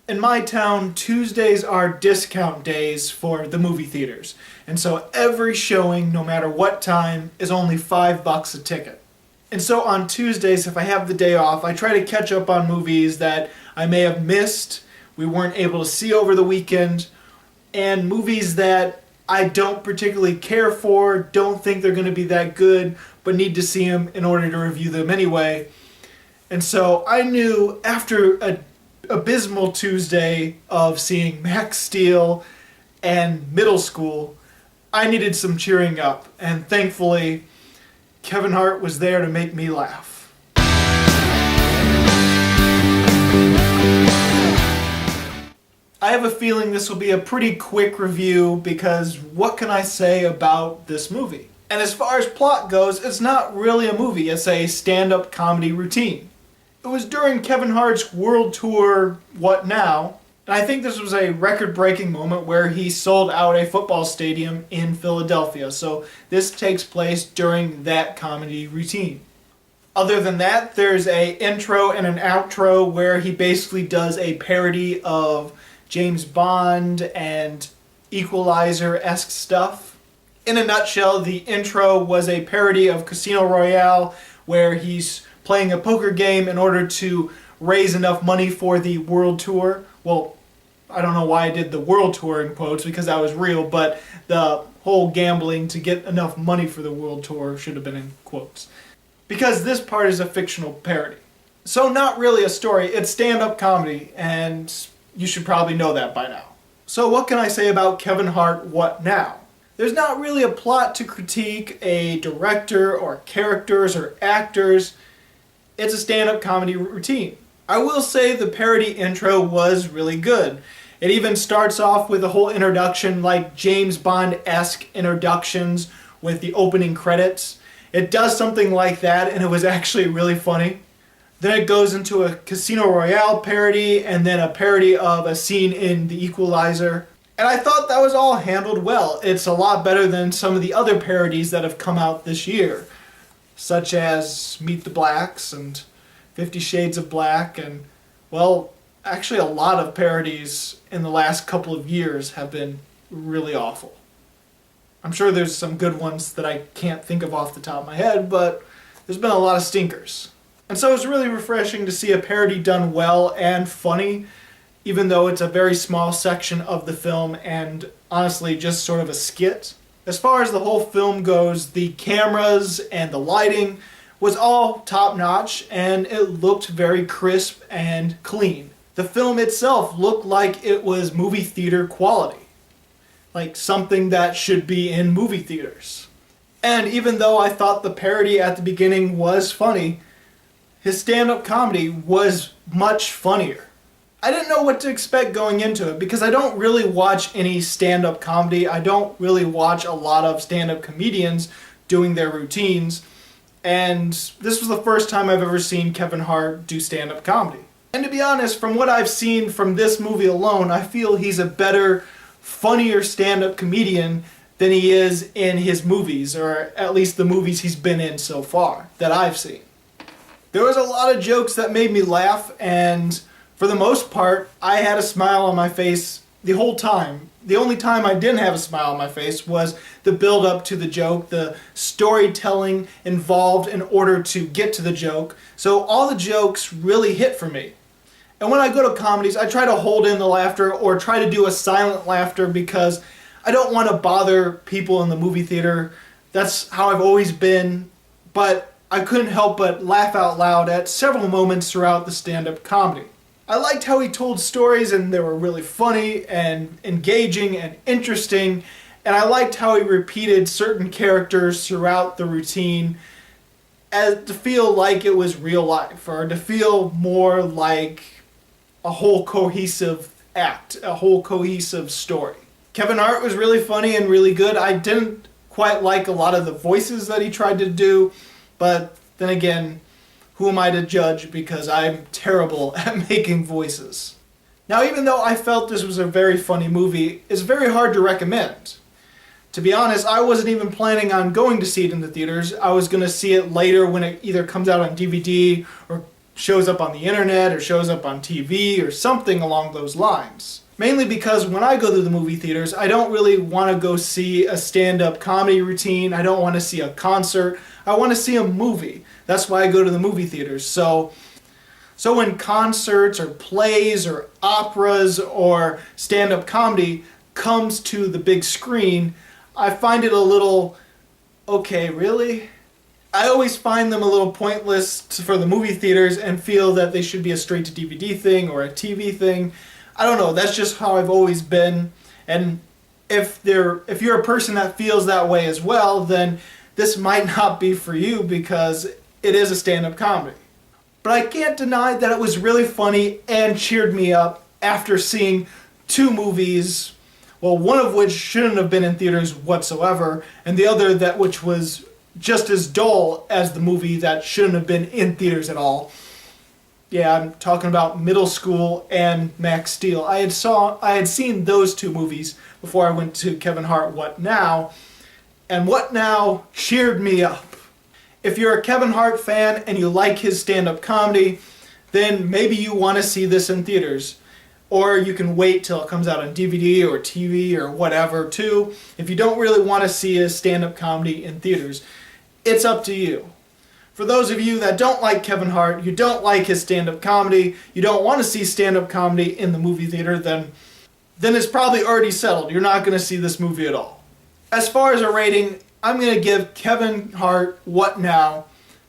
In my town, Tuesdays are discount days for the movie theaters. And so every showing, no matter what time, is only $5 a ticket. And so on Tuesdays, if I have the day off, I try to catch up on movies that I may have missed, we weren't able to see over the weekend, and movies that I don't particularly care for, don't think they're going to be that good, but need to see them in order to review them anyway. And so I knew after an abysmal Tuesday of seeing Max Steel and Middle School, I needed some cheering up, and thankfully Kevin Hart was there to make me laugh. I have a feeling this will be a pretty quick review because what can I say about this movie? And as far as plot goes, it's not really a movie, it's a stand-up comedy routine. It was during Kevin Hart's world tour, What Now? And I think this was a record-breaking moment where he sold out a football stadium in Philadelphia. So this takes place during that comedy routine. Other than that, there's an intro and an outro where he basically does a parody of James Bond and Equalizer-esque stuff. In a nutshell, the intro was a parody of Casino Royale where he's playing a poker game in order to raise enough money for the world tour. Well, I don't know why I did the world tour in quotes because that was real, but the whole gambling to get enough money for the world tour should have been in quotes. Because this part is a fictional parody. So not really a story, it's stand-up comedy, and you should probably know that by now. So what can I say about Kevin Hart, What Now? There's not really a plot to critique a director or characters or actors. It's a stand-up comedy routine. I will say the parody intro was really good. It even starts off with a whole introduction like James Bond-esque introductions with the opening credits. It does something like that and it was actually really funny. Then it goes into a Casino Royale parody and then a parody of a scene in The Equalizer. And I thought that was all handled well. It's a lot better than some of the other parodies that have come out this year, such as Meet the Blacks and 50 Shades of Black and, well, actually a lot of parodies in the last couple of years have been really awful. I'm sure there's some good ones that I can't think of off the top of my head, but there's been a lot of stinkers. And so it's really refreshing to see a parody done well and funny, even though it's a very small section of the film and honestly just sort of a skit. As far as the whole film goes, the cameras and the lighting was all top-notch and it looked very crisp and clean. The film itself looked like it was movie theater quality, like something that should be in movie theaters. And even though I thought the parody at the beginning was funny, his stand-up comedy was much funnier. I didn't know what to expect going into it because I don't really watch any stand-up comedy. I don't really watch a lot of stand-up comedians doing their routines. And this was the first time I've ever seen Kevin Hart do stand-up comedy. And to be honest, from what I've seen from this movie alone, I feel he's a better, funnier stand-up comedian than he is in his movies, or at least the movies he's been in so far, that I've seen. There was a lot of jokes that made me laugh, and for the most part, I had a smile on my face the whole time. The only time I didn't have a smile on my face was the build-up to the joke, the storytelling involved in order to get to the joke. So all the jokes really hit for me. And when I go to comedies, I try to hold in the laughter or try to do a silent laughter because I don't want to bother people in the movie theater. That's how I've always been, but I couldn't help but laugh out loud at several moments throughout the stand-up comedy. I liked how he told stories and they were really funny and engaging and interesting, and I liked how he repeated certain characters throughout the routine as to feel like it was real life, or to feel more like a whole cohesive act, a whole cohesive story. Kevin Hart was really funny and really good. I didn't quite like a lot of the voices that he tried to do, but then again, who am I to judge because I'm terrible at making voices. Now, even though I felt this was a very funny movie, it's very hard to recommend. To be honest, I wasn't even planning on going to see it in the theaters. I was going to see it later when it either comes out on DVD or shows up on the internet or shows up on TV or something along those lines. Mainly because when I go to the movie theaters, I don't really want to go see a stand-up comedy routine. I don't want to see a concert. I want to see a movie. That's why I go to the movie theaters. So when concerts or plays or operas or stand-up comedy comes to the big screen, I find it a little, okay, really? I always find them a little pointless for the movie theaters and feel that they should be a straight-to-DVD thing or a TV thing. I don't know, that's just how I've always been. And if you're a person that feels that way as well, then this might not be for you because it is a stand-up comedy. But I can't deny that it was really funny and cheered me up after seeing two movies, well, one of which shouldn't have been in theaters whatsoever, and the other which was just as dull as the movie that shouldn't have been in theaters at all. Yeah, I'm talking about Middle School and Max Steel. I had seen those two movies before I went to Kevin Hart What Now, and What Now cheered me up. If you're a Kevin Hart fan and you like his stand-up comedy, then maybe you want to see this in theaters. Or you can wait till it comes out on DVD or TV or whatever too. If you don't really want to see a stand-up comedy in theaters, it's up to you. For those of you that don't like Kevin Hart, you don't like his stand-up comedy, you don't want to see stand-up comedy in the movie theater, then it's probably already settled. You're not going to see this movie at all. As far as a rating, I'm going to give Kevin Hart What Now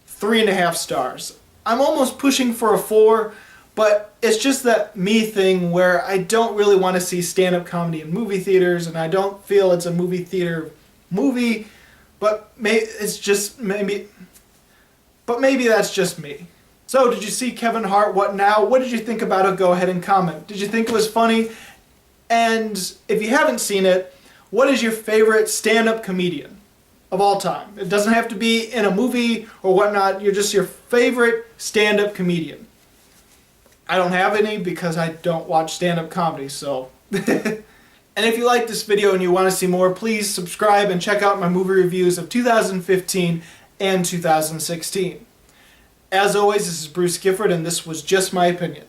3.5 stars. I'm almost pushing for a 4, but it's just that me thing where I don't really want to see stand-up comedy in movie theaters, and I don't feel it's a movie theater movie, but maybe that's just me. So, did you see Kevin Hart What Now? What did you think about it? Go ahead and comment. Did you think it was funny? And if you haven't seen it, what is your favorite stand-up comedian of all time? It doesn't have to be in a movie or whatnot. You're just your favorite stand-up comedian. I don't have any because I don't watch stand-up comedy, so. And if you like this video and you want to see more, please subscribe and check out my movie reviews of 2015 and 2016. As always, this is Bruce Gifford, and this was just my opinion.